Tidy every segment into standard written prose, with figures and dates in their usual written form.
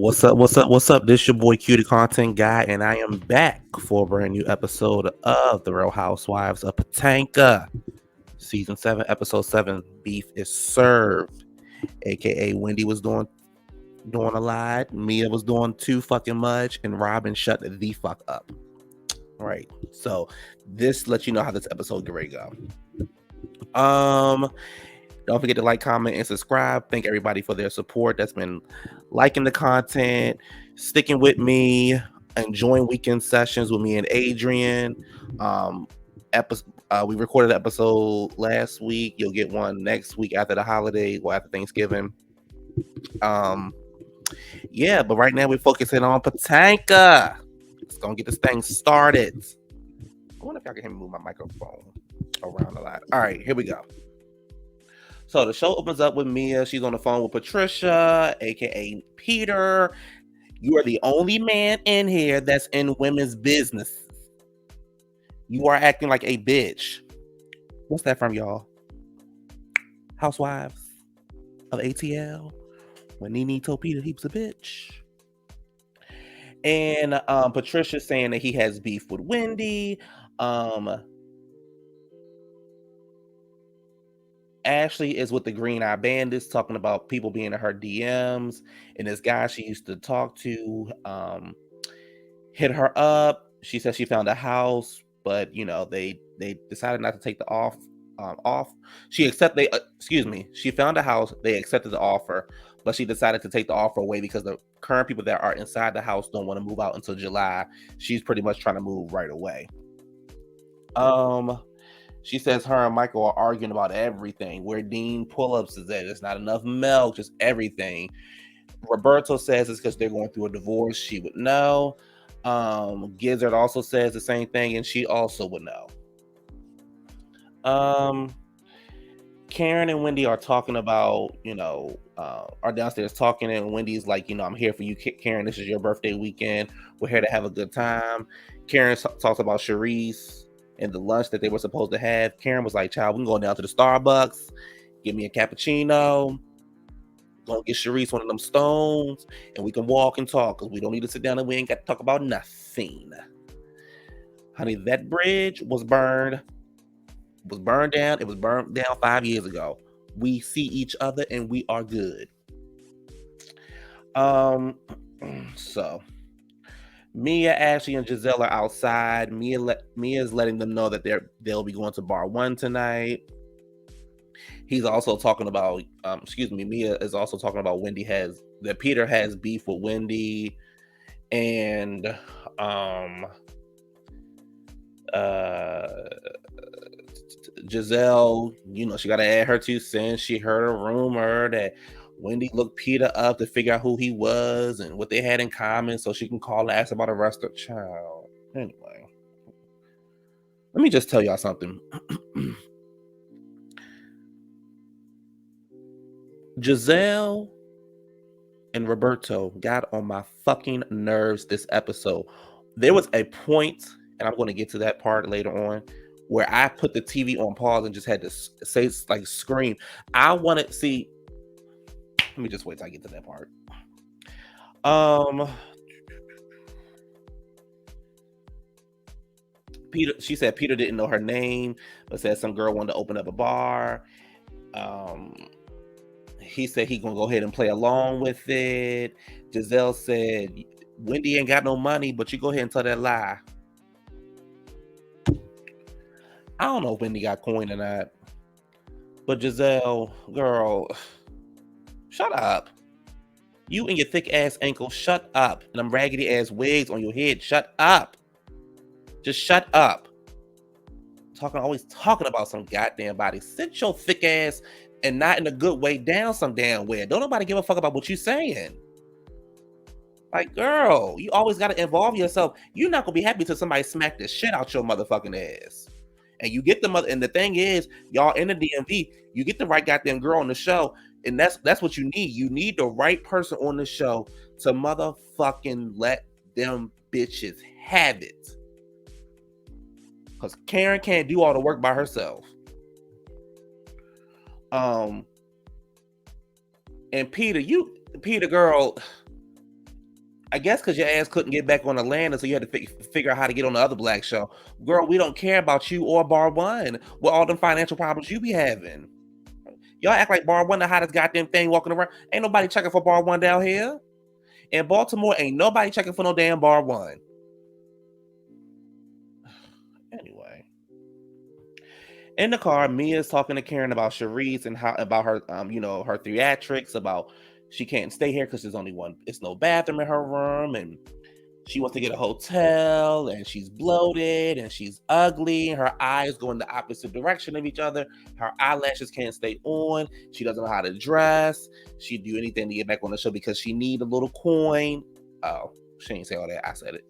What's up? What's up? What's up? This your boy Q the Content Guy, and I am back for a brand new episode of the Real Housewives of Potomac, season 7, episode 7. Beef is served, aka Wendy was doing a lot, Mia was doing too fucking much, and Robin shut the fuck up. All right, so this lets you know how this episode get ready to go. Don't forget to like, comment, and subscribe. Thank everybody for their support that's been liking the content, sticking with me, enjoying weekend sessions with me and Adrian. We recorded an episode last week. You'll get one next week after the holiday or after Thanksgiving. Yeah, but right now we're focusing on Potomac. Let's go get this thing started. I wonder if y'all can hear me move my microphone around a lot. All right, here we go. So the show opens up with Mia. She's on the phone with Patricia, aka Peter. You are the only man in here that's in women's business. You are acting like a bitch. What's that from, y'all? Housewives of ATL. When Nene told Peter he was a bitch. And Patricia's saying that he has beef with Wendy. Ashley is with the Green Eye Bandits talking about people being in her DMs, and this guy she used to talk to hit her up. She said she found a house, but they decided not to take the off. She found a house. They accepted the offer, but she decided to take the offer away because the current people that are inside the house don't want to move out until July. She's pretty much trying to move right away. She says her and Michael are arguing about everything. Where Dean pull-ups is at. It's not enough milk, just everything. Roberto says it's because they're going through a divorce. She would know. Gizzard also says the same thing, and she also would know. Karen and Wendy are talking about, are downstairs talking, and Wendy's like, I'm here for you, Karen. This is your birthday weekend. We're here to have a good time. Karen talks about Charrisse and the lunch that they were supposed to have. Karen was like, child, we can go down to the Starbucks, get me a cappuccino, go get Charrisse one of them stones, and we can walk and talk, because we don't need to sit down and we ain't got to talk about nothing. Honey, that bridge was burned down. It was burned down 5 years ago. We see each other and we are good. So Mia, Ashley, and Giselle are outside. Mia's letting them know that they'll be going to bar 1 tonight. He's also talking about, Mia is also talking about Peter has beef with Wendy, and Giselle, she got to add her 2 cents. She heard a rumor that Wendy looked Peter up to figure out who he was and what they had in common, so she can call and ask about a restaurant. Child. Anyway, let me just tell y'all something. Giselle and Roberto got on my fucking nerves this episode. There was a point, and I'm going to get to that part later on, where I put the TV on pause and just had to say, like, scream. I want to see. Let me just wait till I get to that part. She said Peter didn't know her name, but said some girl wanted to open up a bar. He said he gonna go ahead and play along with it. Giselle said Wendy ain't got no money, but you go ahead and tell that lie. I don't know if Wendy got coin or not, but Giselle, girl, shut up. You and your thick ass ankles, shut up. And them raggedy ass wigs on your head, shut up. Just shut up. Always talking about some goddamn body. Sit your thick ass, and not in a good way, down some damn way. Don't nobody give a fuck about what you saying. Like, girl, you always got to involve yourself. You're not gonna be happy till somebody smack the shit out your motherfucking ass. And you get and the thing is, y'all in the DMV, you get the right goddamn girl on the show, and that's what you need. You need the right person on the show to motherfucking let them bitches have it. Because Karen can't do all the work by herself. And Peter, girl, I guess because your ass couldn't get back on Atlanta, so you had to figure out how to get on the other black show. Girl, we don't care about you or Bar One with all them financial problems you be having. Y'all act like Bar One the hottest goddamn thing walking around. Ain't nobody checking for Bar One down here. In Baltimore, ain't nobody checking for no damn Bar One. Anyway. In the car, Mia's talking to Karen about Charrisse and how about her, her theatrics, about she can't stay here because there's only one, it's no bathroom in her room, and she wants to get a hotel, and she's bloated, and she's ugly, and her eyes go in the opposite direction of each other. Her eyelashes can't stay on. She doesn't know how to dress. She'd do anything to get back on the show because she need a little coin. Oh, she didn't say all that. I said it.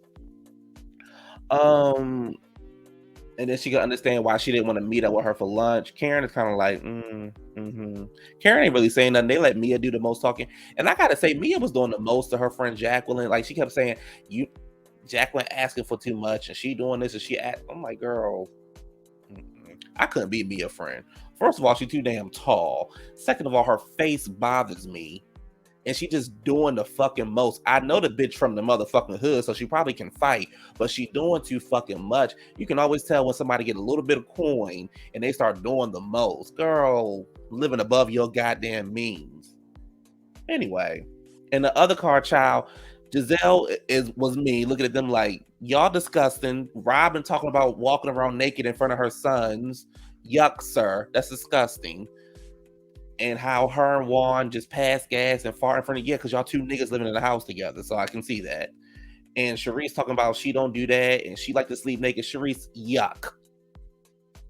And then she could understand why she didn't want to meet up with her for lunch. Karen is kind of like, Karen ain't really saying nothing. They let Mia do the most talking. And I gotta say, Mia was doing the most to her friend Jacqueline. Like, she kept saying, Jacqueline asking for too much, and she doing this, and I'm like, girl, I couldn't be Mia friend. First of all, she's too damn tall. Second of all, her face bothers me. And she just doing the fucking most. I know the bitch from the motherfucking hood, so she probably can fight, but she doing too fucking much. You can always tell when somebody get a little bit of coin and they start doing the most. Girl, living above your goddamn means. Anyway, in the other car, child, Giselle was me looking at them like, y'all disgusting. Robin talking about walking around naked in front of her sons. Yuck, sir. That's disgusting. And how her and Juan just passed gas and fart in front of because y'all two niggas living in the house together, so I can see that. And Charrisse talking about she don't do that and she like to sleep naked. Charrisse, yuck.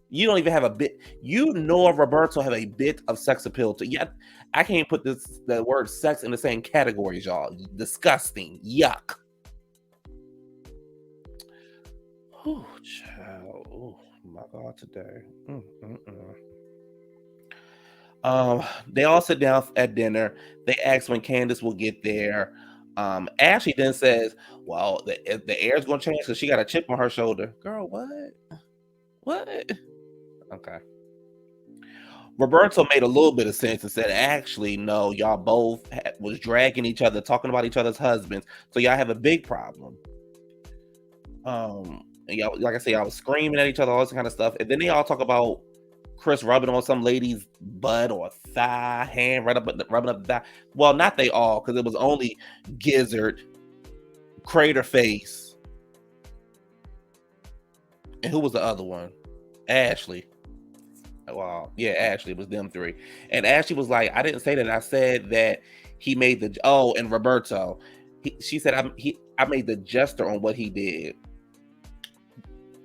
You don't even have a bit. You know Roberto have a bit of sex appeal to. Yeah, I can't put the word sex in the same category as y'all. Disgusting. Yuck. Oh, child. Oh my God, today. They all sit down at dinner. They ask when Candace will get there. Ashley then says, well, the air's gonna change because she got a chip on her shoulder. Girl, what? Okay. Roberto made a little bit of sense and said, actually, no, y'all both was dragging each other, talking about each other's husbands, so y'all have a big problem. And y'all, like I say, y'all was screaming at each other, all this kind of stuff, and then they all talk about Chris rubbing on some lady's butt or thigh, hand rubbing up the thigh. Well, not they all, because it was only Gizzard, Crater Face, and who was the other one? Ashley. Well, yeah, Ashley. It was them three. And Ashley was like, I didn't say that. I said that he made and Roberto. She said, I made the gesture on what he did.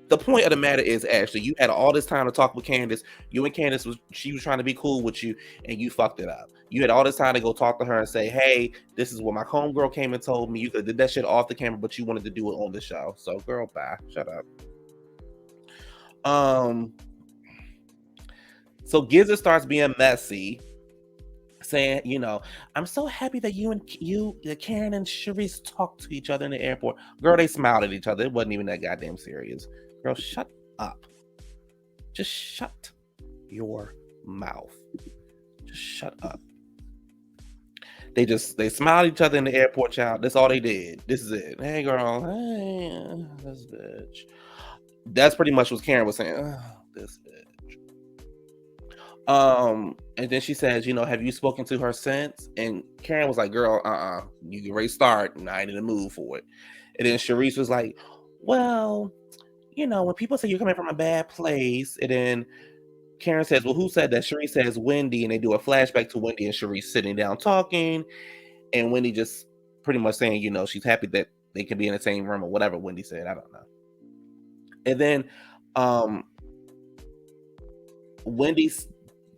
The point of the matter is, Ashley, you had all this time to talk with Candace. You and Candace she was trying to be cool with you, and you fucked it up. You had all this time to go talk to her and say, hey, this is what my homegirl came and told me. You could have did that shit off the camera, but you wanted to do it on the show. So, girl, bye. Shut up. So Gizzard starts being messy, saying, I'm so happy that Karen and Charrisse talked to each other in the airport. Girl, they smiled at each other. It wasn't even that goddamn serious. Girl, shut up. Just shut your mouth. Just shut up. They smiled at each other in the airport, child. That's all they did. This is it. Hey, girl. Hey, this bitch. That's pretty much what Karen was saying. Oh, this bitch. And then she says, have you spoken to her since? And Karen was like, girl, you can already start, and I ain't in the mood for it. And then Charrisse was like, well, when people say you're coming from a bad place, and then Karen says, well, who said that? Charrisse says Wendy, and they do a flashback to Wendy and Charrisse sitting down talking, and Wendy just pretty much saying, she's happy that they can be in the same room or whatever Wendy said. I don't know. And then Wendy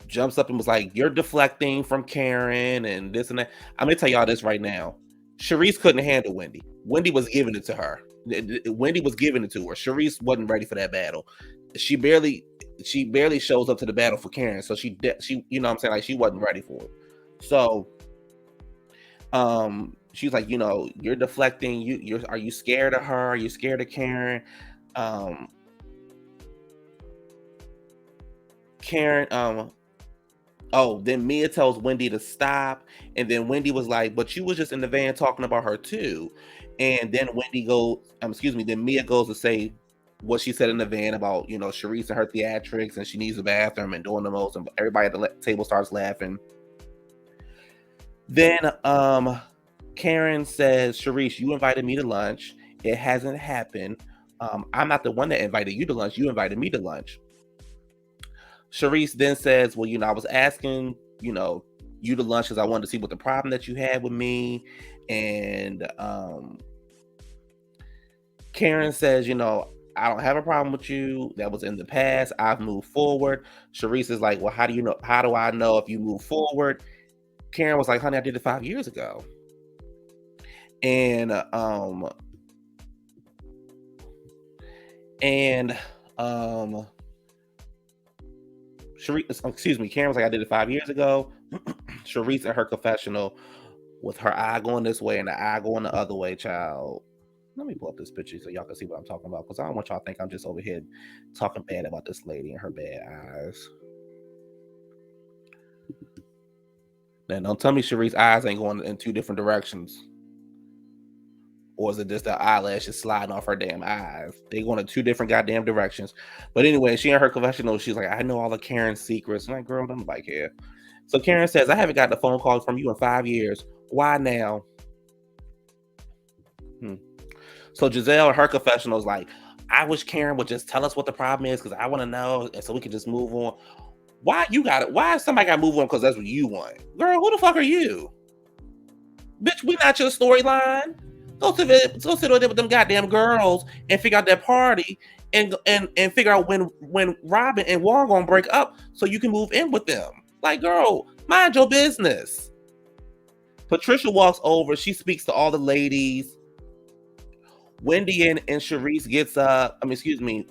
jumps up and was like, you're deflecting from Karen and this and that. I'm going to tell y'all this right now. Charrisse couldn't handle Wendy. Wendy was giving it to her. Wendy was giving it to her. Charrisse wasn't ready for that battle. She barely shows up to the battle for Karen. So she you know what I'm saying? Like, she wasn't ready for it. So, she's like, you're deflecting. Are you scared of her? Are you scared of Karen? Oh, then Mia tells Wendy to stop, and then Wendy was like, "But you was just in the van talking about her too." And then Wendy goes, excuse me, then Mia goes to say what she said in the van about, Charrisse and her theatrics, and she needs a bathroom and doing the most, and everybody at the table starts laughing. Then Karen says, "Charrisse, you invited me to lunch. It hasn't happened. I'm not the one that invited you to lunch. You invited me to lunch." Charrisse then says, "Well, I was asking, you to lunch because I wanted to see what the problem that you had with me." And Karen says, "I don't have a problem with you. That was in the past. I've moved forward." Charrisse is like, "Well, how do you know? How do I know if you move forward?" Karen was like, "Honey, I did it 5 years ago." And and Charrisse, excuse me, Karen was like, "I did it 5 years ago." Charrisse in her confessional with her eye going this way and the eye going the other way, child. Let me pull up this picture so y'all can see what I'm talking about, because I don't want y'all to think I'm just over here talking bad about this lady and her bad eyes. Now, don't tell me Charrisse's eyes ain't going in 2 different directions. Or is it just the eyelashes sliding off her damn eyes? They going in 2 different goddamn directions. But anyway, she in her confessional, she's like, "I know all of Karen's secrets." I'm like, "Girl, don't nobody care." So Karen says, "I haven't gotten a phone call from you in 5 years. Why now?" So Giselle in her confessional is like, "I wish Karen would just tell us what the problem is because I want to know, and so we can just move on." Why you got it? Why somebody got to move on because that's what you want? Girl, who the fuck are you? Bitch, we not your storyline. Go sit over there with them goddamn girls and figure out that party and figure out when Robin and Warren gonna break up so you can move in with them. Like, girl, mind your business. Patricia walks over. She speaks to all the ladies. Wendy and Charrisse gets up. Excuse me.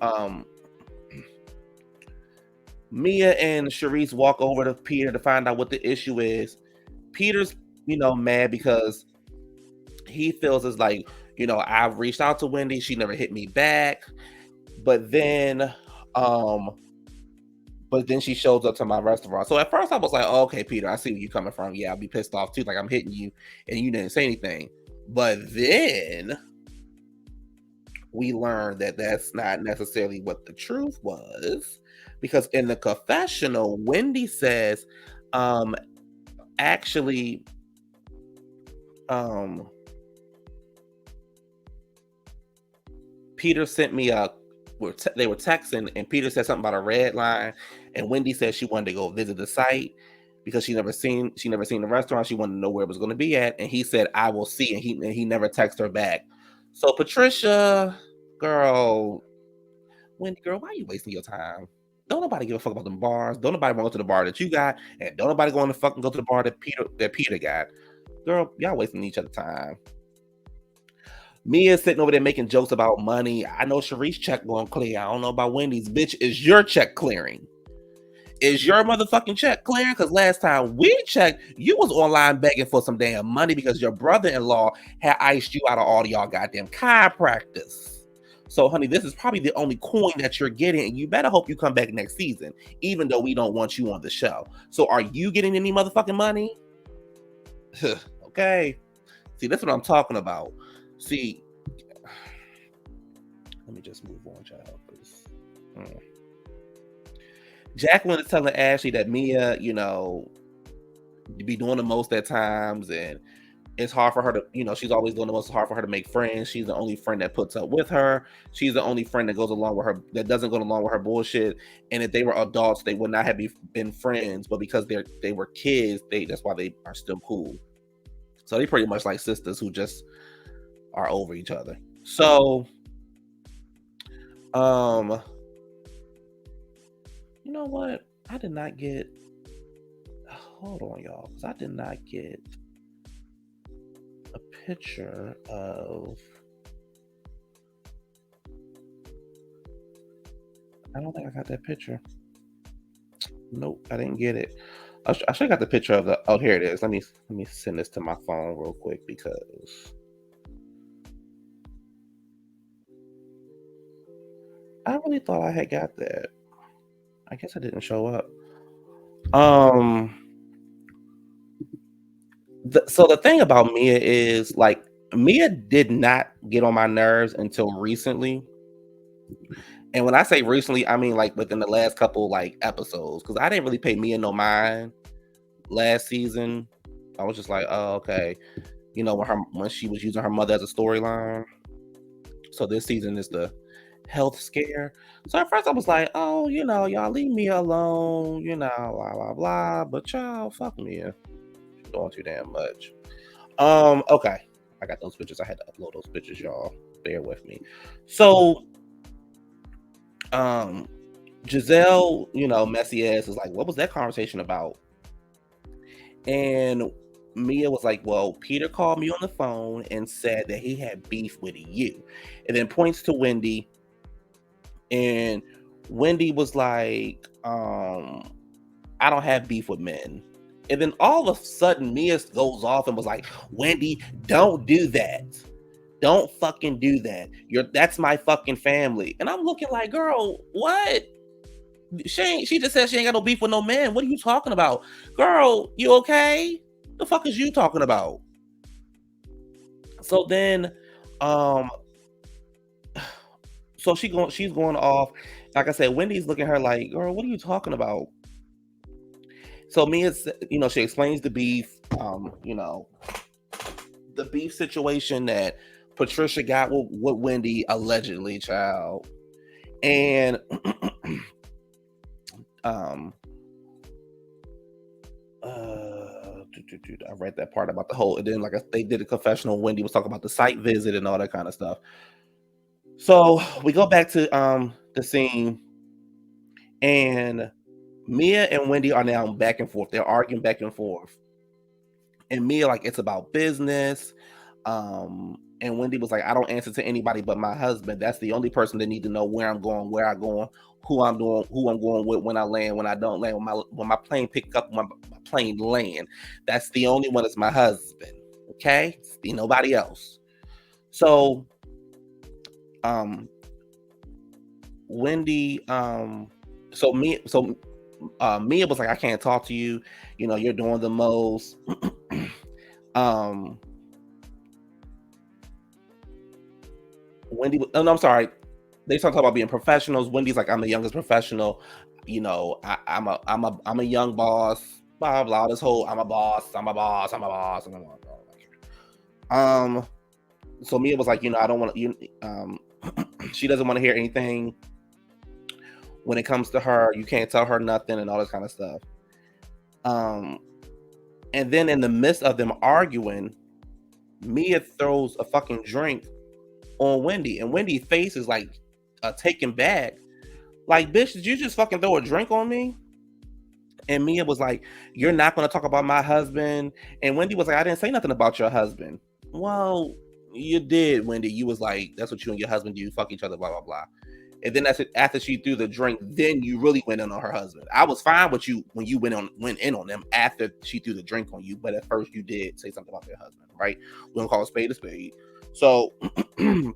Mia and Charrisse walk over to Peter to find out what the issue is. Peter's, mad because he feels as like, I've reached out to Wendy, she never hit me back. But then she shows up to my restaurant. So at first I was like, oh, okay, Peter, I see where you're coming from. Yeah, I'll be pissed off too. Like, I'm hitting you and you didn't say anything. But then we learned that that's not necessarily what the truth was, because in the confessional, Wendy says, actually, Peter sent me they were texting, and Peter said something about a red line, and Wendy said she wanted to go visit the site because she never seen the restaurant. She wanted to know where it was going to be at, and he said, "I will see," and he never texted her back. So Patricia, girl, Wendy, girl, why are you wasting your time? Don't nobody give a fuck about them bars. Don't nobody want to go to the bar that you got, and don't nobody going to fucking go to the bar that Peter got. Girl, y'all wasting each other time. Mia's sitting over there making jokes about money. I know Charrisse check going clear. I don't know about Wendy's. Bitch, is your check clearing? Is your motherfucking check clearing? Because last time we checked, you was online begging for some damn money because your brother-in-law had iced you out of all y'all goddamn chiropractors. So, honey, this is probably the only coin that you're getting, and you better hope you come back next season, even though we don't want you on the show. So, are you getting any motherfucking money? Okay. See, that's what I'm talking about. See, let me just move on, child. Jacqueline is telling Ashley that Mia, be doing the most at times, and it's hard for her to, she's always doing the most. Hard for her to make friends. She's the only friend that puts up with her. She's the only friend that goes along with her, that doesn't go along with her bullshit. And if they were adults, they would not have been friends. But because they were kids, that's why they are still cool. So they pretty much like sisters who just are over each other. So, you know what? I did not get. Hold on, y'all, because I did not get a picture of. I don't think I got that picture. Nope, I didn't get it. I should have got the picture of the. Oh, here it is. Let me send this to my phone real quick because I really thought I had got that. I guess I didn't show up. Um, so the thing about Mia is like Mia did not get on my nerves until recently. And when I say recently, I mean like within the last couple like episodes, because I didn't really pay Mia no mind last season. I was just like, oh, okay. You know, when she was using her mother as a storyline. So this season is the health scare. So at first I was like, oh, you know, y'all leave me alone, you know, blah blah blah. But y'all, fuck Mia. She's doing too damn much. Okay. I got those pictures. I had to upload those pictures, y'all. Bear with me. So, um, Giselle, you know, messy ass is like, what was that conversation about? And Mia was like, well, Peter called me on the phone and said that he had beef with you. And then points to Wendy. And Wendy was like, I don't have beef with men. And then all of a sudden, Mia goes off and was like, Wendy, don't do that. Don't fucking do that. That's my fucking family. And I'm looking like, girl, what? She just said she ain't got no beef with no man. What are you talking about? Girl, you okay? The fuck is you talking about? So then so she's going off. Like I said, Wendy's looking at her like, girl, what are you talking about? So Mia, you know, she explains the beef, you know, the beef situation that Patricia got with Wendy allegedly, child. And I read that part about the whole, and then they did a confessional. Wendy was talking about the site visit and all that kind of stuff. So we go back to the scene, and Mia and Wendy are now back and forth. They're arguing back and forth, and Mia like it's about business. And Wendy was like, I don't answer to anybody but my husband. That's the only person that need to know where I'm going, where I'm going, who I'm going with, when I land, when I don't land, when my plane pick up, when my plane land. That's the only one that's my husband. Okay, see nobody else. So, Wendy, Mia was like, I can't talk to you. You know, you're doing the most. Wendy, oh no, I'm sorry. They start talking about being professionals. Wendy's like, I'm the youngest professional. You know, I'm a young boss. Blah blah. This whole I'm a boss. I'm a boss. I'm a boss. I'm a boss. So Mia was like, you know, I don't want to. She doesn't want to hear anything when it comes to her. You can't tell her nothing and all this kind of stuff. And then in the midst of them arguing, Mia throws a fucking drink on Wendy, and Wendy's face is like taken back. Like, bitch, did you just fucking throw a drink on me? And Mia was like, you're not going to talk about my husband. And Wendy was like, I didn't say nothing about your husband. Well, you did, Wendy. You was like, that's what you and your husband do. You fuck each other, blah, blah, blah. And then that's it. After she threw the drink, then you really went in on her husband. I was fine with you when you went in on them after she threw the drink on you. But at first you did say something about their husband, right? We don't call a spade a spade. So, and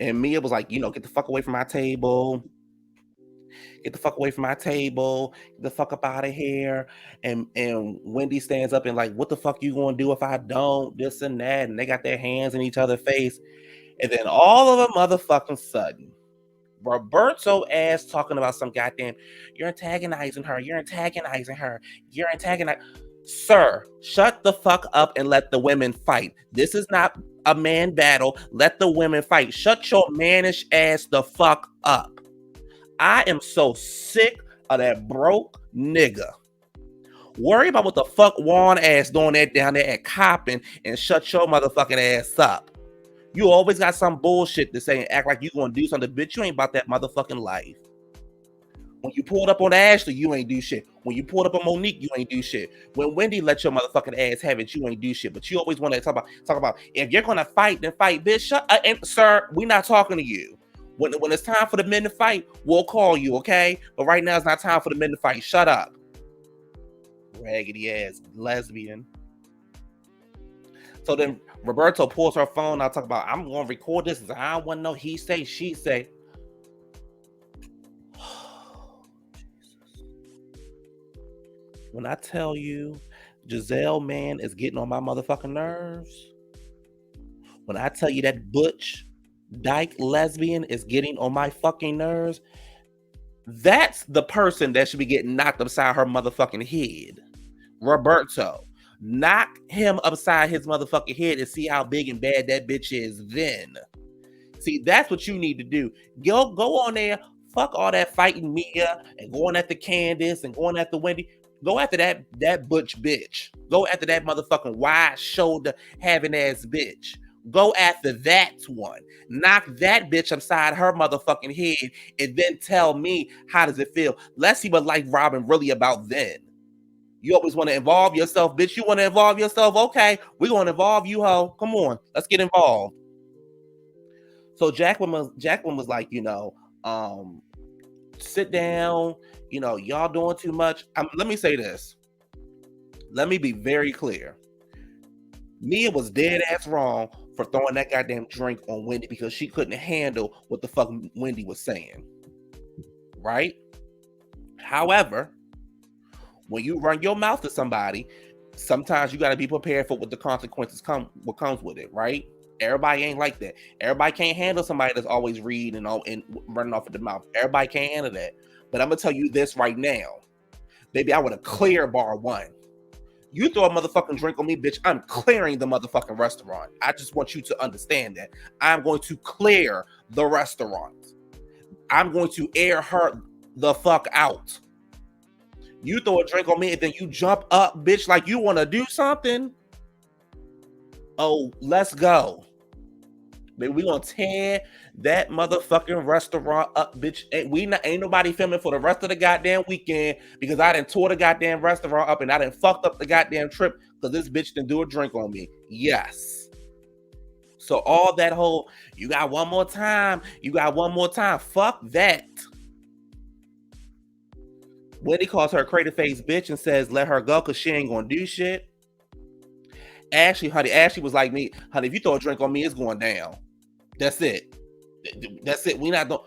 Mia was like, you know, get the fuck away from my table. Get the fuck away from my table. Get the fuck up out of here. And Wendy stands up and like, what the fuck you gonna do if I don't? This and that. And they got their hands in each other's face. And then all of a motherfucking sudden, Roberto ass talking about some goddamn, you're antagonizing her. You're antagonizing her. You're antagonizing. Sir, shut the fuck up and let the women fight. This is not a man battle. Let the women fight. Shut your mannish ass the fuck up. I am so sick of that broke nigga. Worry about what the fuck Juan ass doing that down there at Coppin and shut your motherfucking ass up. You always got some bullshit to say and act like you gonna do something. Bitch, you ain't about that motherfucking life. When you pulled up on Ashley, you ain't do shit. When you pulled up on Monique, you ain't do shit. When Wendy let your motherfucking ass have it, you ain't do shit. But you always want to talk about if you're gonna fight, then fight, bitch. Shut up, sir. We not talking to you. When it's time for the men to fight, we'll call you, okay? But right now it's not time for the men to fight. Shut up, raggedy ass lesbian. So then Roberto pulls her phone out, talk about, I'm gonna record this. I don't want to know he say, she say. When I tell you, Giselle, man, is getting on my motherfucking nerves. When I tell you that butch, dyke lesbian is getting on my fucking nerves, that's the person that should be getting knocked upside her motherfucking head. Roberto. Knock him upside his motherfucking head and see how big and bad that bitch is then. See, that's what you need to do. Go on there, fuck all that fighting Mia and going after Candace and going after Wendy. Go after that butch bitch. Go after that motherfucking wide shoulder having ass bitch. Go after that one. Knock that bitch upside her motherfucking head and then tell me how does it feel. Let's see what Life Robin really about then. You always want to involve yourself, bitch. You want to involve yourself? Okay, we're going to involve you, ho. Come on, let's get involved. So Jacqueline was like, sit down. Y'all doing too much. Let me say this. Let me be very clear. Mia was dead ass wrong for throwing that goddamn drink on Wendy because she couldn't handle what the fuck Wendy was saying. Right? However, when you run your mouth to somebody, sometimes you got to be prepared for what the consequences what comes with it, right? Everybody ain't like that. Everybody can't handle somebody that's always reading and running off at the mouth. Everybody can't handle that. But I'm gonna tell you this right now, baby. I would have cleared bar one. You throw a motherfucking drink on me, bitch, I'm clearing the motherfucking restaurant. I just want you to understand that. I'm going to clear the restaurant. I'm going to air her the fuck out. You throw a drink on me and then you jump up, bitch, like you want to do something. Oh, let's go. Baby, we gonna tear that motherfucking restaurant up, bitch. Ain't nobody filming for the rest of the goddamn weekend because I done tore the goddamn restaurant up and I done fucked up the goddamn trip because this bitch done do a drink on me. Yes. So all that whole, you got one more time. Fuck that. Wendy calls her a crater face bitch and says let her go because she ain't gonna do shit. Ashley was like me, honey, if you throw a drink on me, it's going down. That's it. We not doing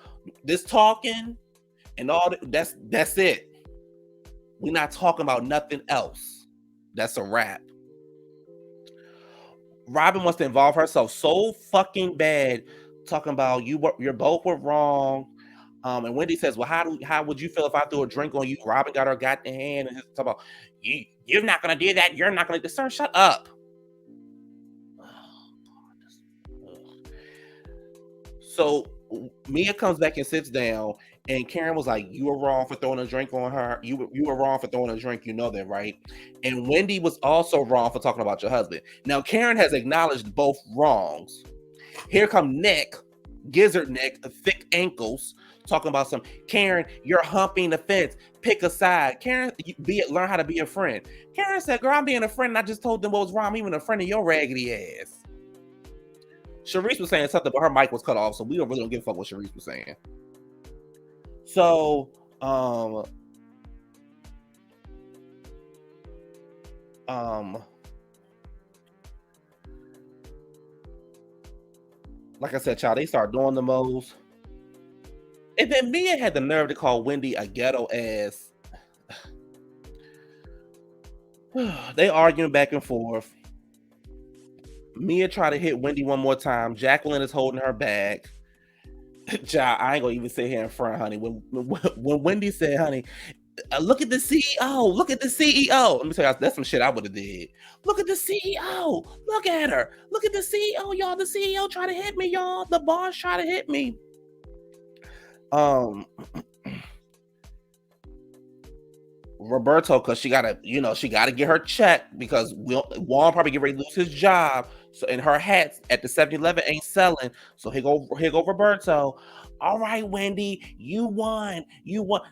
this talking and all that. That's it. We're not talking about nothing else. That's a wrap. Robin wants to involve herself so fucking bad, talking about you're both were wrong. And Wendy says, well, how would you feel if I threw a drink on you? Robin got her goddamn hand and talk about you're not gonna do that. You're not gonna do. Sir, shut up. So Mia comes back and sits down, and Karen was like, you were wrong for throwing a drink on her. You were wrong for throwing a drink. You know that, right? And Wendy was also wrong for talking about your husband. Now, Karen has acknowledged both wrongs. Here come Nick, Gizzard Nick, thick ankles, talking about some, Karen, you're humping the fence. Pick a side. Karen, learn how to be a friend. Karen said, girl, I'm being a friend. And I just told them what was wrong. I'm even a friend of your raggedy ass. Charrisse was saying something, but her mic was cut off, so we really don't give a fuck what Charrisse was saying. So, like I said, child, they start doing the most. And then Mia had the nerve to call Wendy a ghetto ass. They arguing back and forth. Mia tried to hit Wendy one more time. Jacqueline is holding her back. Child, I ain't gonna even sit here in front, honey. When Wendy said, honey, look at the CEO. Look at the CEO. Let me tell you, that's some shit I would have did. Look at the CEO. Look at her. Look at the CEO, y'all. The CEO tried to hit me, y'all. The boss tried to hit me. Roberto, because she gotta get her check because Juan probably get ready to lose his job. So, and her hats at the 7-Eleven ain't selling. So here go Roberto. All right, Wendy, you won.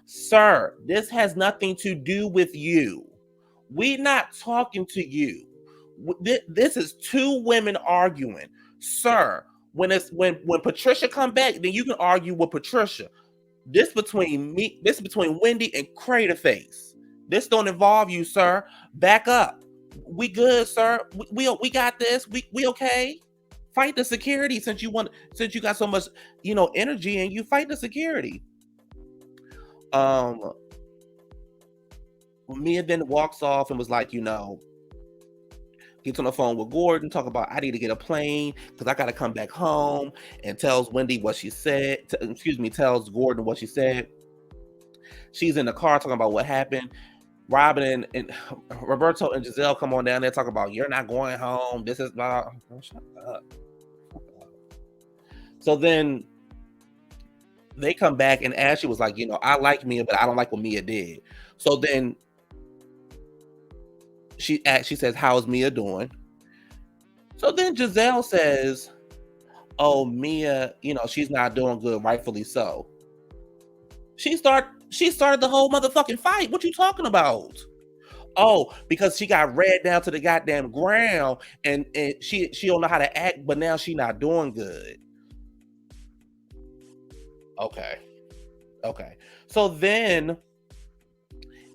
Sir, this has nothing to do with you. We're not talking to you. This is two women arguing. Sir, when Patricia come back, then you can argue with Patricia. This between Wendy and Crater Face. This don't involve you, sir. Back up. We good, sir. We got this. We okay. Fight the security since you got so much, energy, and you fight the security. Mia then walks off and was like, gets on the phone with Gordon, talk about I need to get a plane because I got to come back home, and tells Wendy what she said. Tells Gordon what she said. She's in the car talking about what happened. Robin and Roberto and Giselle come on down there talking about you're not going home. This is not. Oh, shut up. So then they come back and Ashley was like, I like Mia, but I don't like what Mia did. So then she says, how's Mia doing? So then Giselle says, oh, Mia, she's not doing good, rightfully so. She started the whole motherfucking fight. What you talking about? Oh, because she got read down to the goddamn ground and she don't know how to act, but now she not doing good. Okay. So then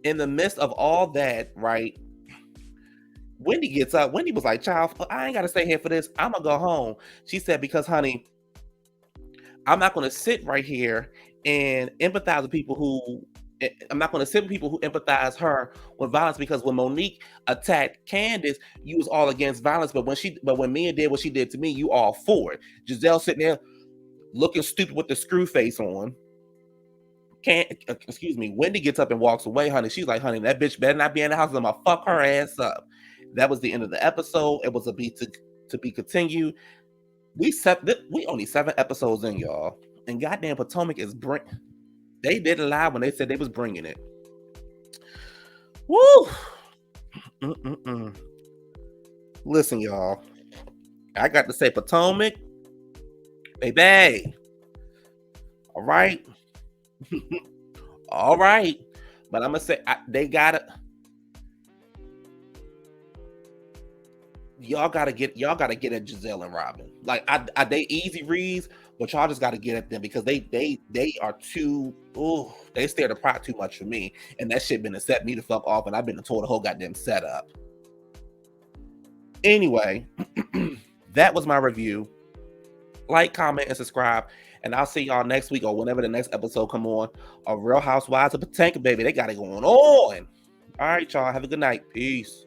in the midst of all that, right, Wendy gets up. Wendy was like, child, I ain't got to stay here for this. I'm going to go home. She said, because, honey, I'm not going to sit right here and empathize with people who empathize her with violence, because when Monique attacked Candace, you was all against violence. But when Mia did what she did to me, you all for it. Giselle sitting there looking stupid with the screw face on. Wendy gets up and walks away, honey. She's like, honey, that bitch better not be in the house. I'm gonna fuck her ass up. That was the end of the episode. It was a beat to be continued. We only 7 episodes in, y'all, and goddamn Potomac is they did a lie when they said they was bringing it. Woo! Listen, y'all, I got to say Potomac, baby. All right. All right, but I'm gonna say y'all gotta get at Giselle and Robin. Like, they easy reads, but y'all just gotta get at them because they are too. Ooh, they stare the pot too much for me, and that shit been to set me the fuck off, and I've been told the whole goddamn setup. Anyway, that was my review. Like, comment, and subscribe. And I'll see y'all next week or whenever the next episode come on of Real Housewives of Potomac, baby. They got it going on. All right, y'all. Have a good night. Peace.